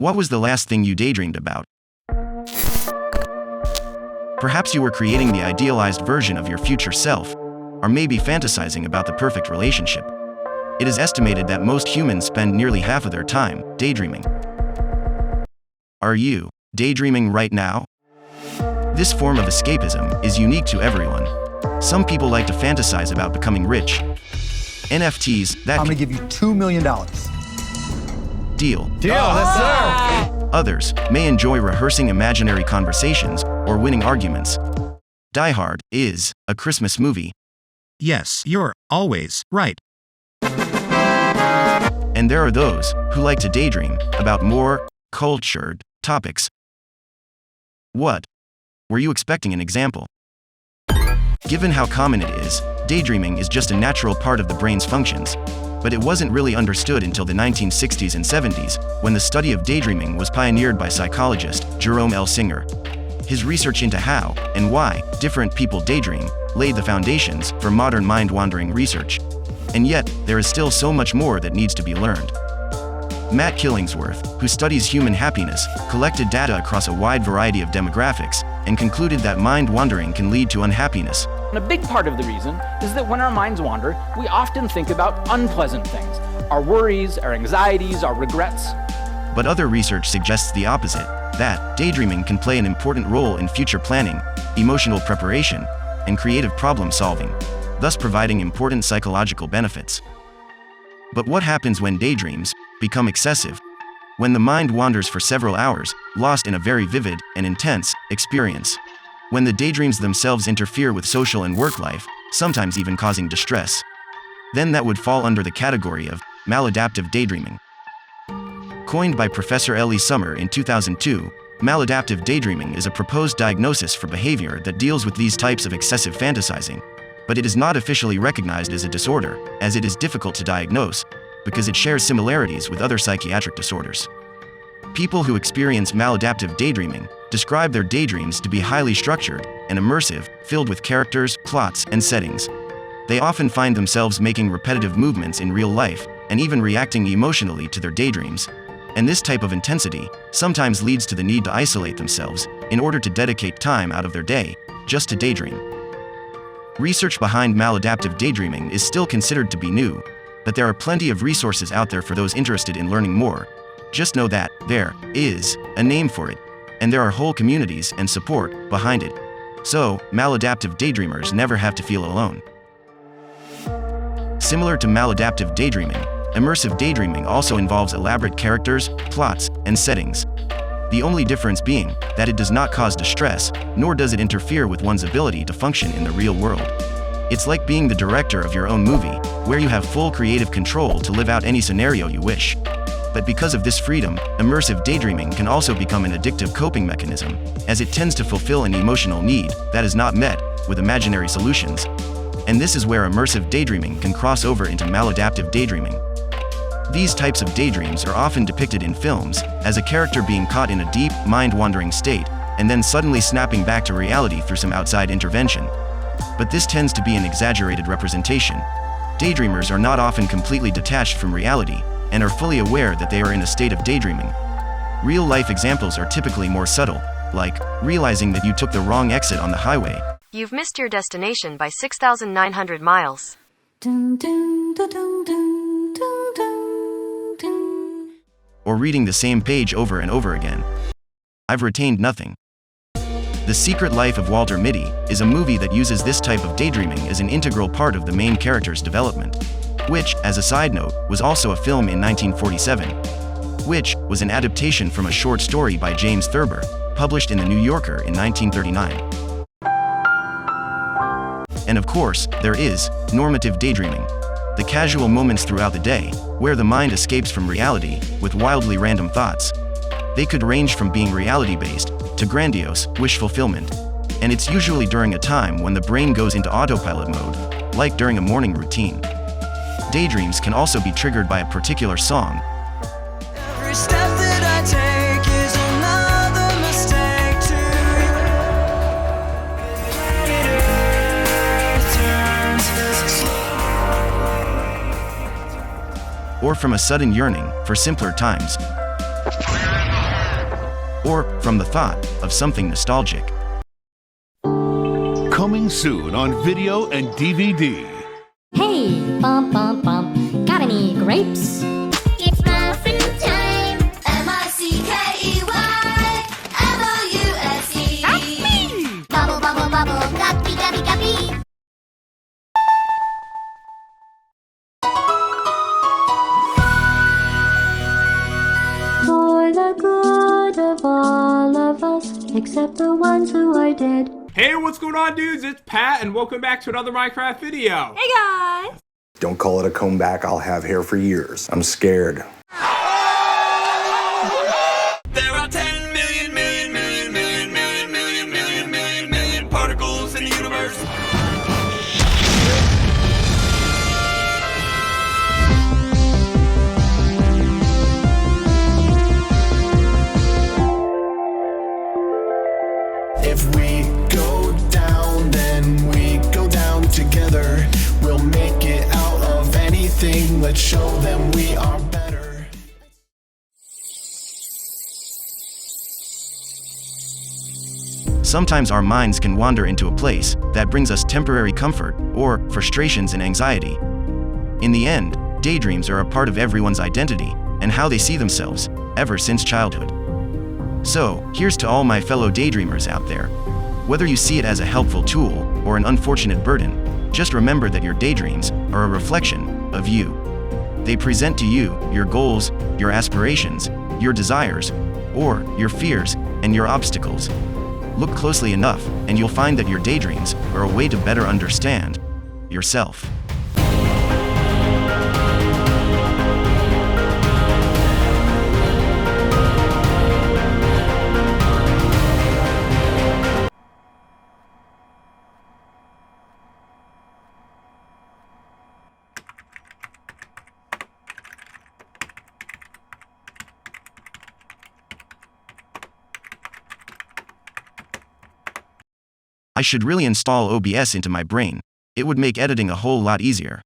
What was the last thing you daydreamed about? Perhaps you were creating the idealized version of your future self, or maybe fantasizing about the perfect relationship. It is estimated that most humans spend nearly half of their time daydreaming. Are you daydreaming right now? This form of escapism is unique to everyone. Some people like to fantasize about becoming rich. NFTs that I'm gonna give you $2 million. Deal. Yes, sir. Others may enjoy rehearsing imaginary conversations or winning arguments. Die Hard is a Christmas movie. Yes, you're always right. And there are those who like to daydream about more cultured topics. What? Were you expecting an example? Given how common it is, daydreaming is just a natural part of the brain's functions. But it wasn't really understood until the 1960s and 70s, when the study of daydreaming was pioneered by psychologist Jerome L. Singer. His research into how and why different people daydream laid the foundations for modern mind-wandering research. And yet, there is still so much more that needs to be learned. Matt Killingsworth, who studies human happiness, collected data across a wide variety of demographics and concluded that mind-wandering can lead to unhappiness. And a big part of the reason is that when our minds wander, we often think about unpleasant things, our worries, our anxieties, our regrets. But other research suggests the opposite, that daydreaming can play an important role in future planning, emotional preparation, and creative problem solving, thus providing important psychological benefits. But what happens when daydreams become excessive? When the mind wanders for several hours, lost in a very vivid and intense experience. When the daydreams themselves interfere with social and work life, sometimes even causing distress. Then that would fall under the category of maladaptive daydreaming. Coined by Professor Eli Somer in 2002, maladaptive daydreaming is a proposed diagnosis for behavior that deals with these types of excessive fantasizing. But it is not officially recognized as a disorder, as it is difficult to diagnose, because it shares similarities with other psychiatric disorders. People who experience maladaptive daydreaming describe their daydreams to be highly structured and immersive, filled with characters, plots, and settings. They often find themselves making repetitive movements in real life, and even reacting emotionally to their daydreams. And this type of intensity sometimes leads to the need to isolate themselves in order to dedicate time out of their day just to daydream. Research behind maladaptive daydreaming is still considered to be new, but there are plenty of resources out there for those interested in learning more. Just know that there is a name for it, and there are whole communities and support behind it. So, maladaptive daydreamers never have to feel alone. Similar to maladaptive daydreaming, immersive daydreaming also involves elaborate characters, plots, and settings. The only difference being that it does not cause distress, nor does it interfere with one's ability to function in the real world. It's like being the director of your own movie, where you have full creative control to live out any scenario you wish. But because of this freedom, immersive daydreaming can also become an addictive coping mechanism, as it tends to fulfill an emotional need that is not met with imaginary solutions. And this is where immersive daydreaming can cross over into maladaptive daydreaming. These types of daydreams are often depicted in films as a character being caught in a deep, mind-wandering state, and then suddenly snapping back to reality through some outside intervention. But this tends to be an exaggerated representation. Daydreamers are not often completely detached from reality, and are fully aware that they are in a state of daydreaming. Real-life examples are typically more subtle, like realizing that you took the wrong exit on the highway. You've missed your destination by 6,900 miles. Or reading the same page over and over again. I've retained nothing. The Secret Life of Walter Mitty is a movie that uses this type of daydreaming as an integral part of the main character's development, which, as a side note, was also a film in 1947, which was an adaptation from a short story by James Thurber, published in The New Yorker in 1939. And of course, there is normative daydreaming, the casual moments throughout the day where the mind escapes from reality with wildly random thoughts. They could range from being reality-based to grandiose wish fulfillment, and it's usually during a time when the brain goes into autopilot mode, like during a morning routine. Daydreams can also be triggered by a particular song. Every step that I take is another mistake to Or from a sudden yearning for simpler times. or from the thought of something nostalgic. Coming soon on video and DVD. Hey, bump, bump, bump. Got any grapes? It's muffin time. MICKEYMOUSE. Bubble, bubble, bubble. Guppy, guppy, guppy. For the good of all of us, except the ones who are dead. Hey, what's going on, dudes? It's Pat, and welcome back to another Minecraft video. Hey guys! Don't call it a comeback, I'll have hair for years. I'm scared. There are 10 million particles in the universe. If we go down, then we go down together. We'll make it out of anything. Let's show them we are better. Sometimes our minds can wander into a place that brings us temporary comfort or frustrations and anxiety. In the end, daydreams are a part of everyone's identity and how they see themselves, ever since childhood. So, here's to all my fellow daydreamers out there. Whether you see it as a helpful tool or an unfortunate burden, just remember that your daydreams are a reflection of you. They present to you your goals, your aspirations, your desires, or your fears and your obstacles. Look closely enough, and you'll find that your daydreams are a way to better understand yourself. I should really install OBS into my brain. It would make editing a whole lot easier.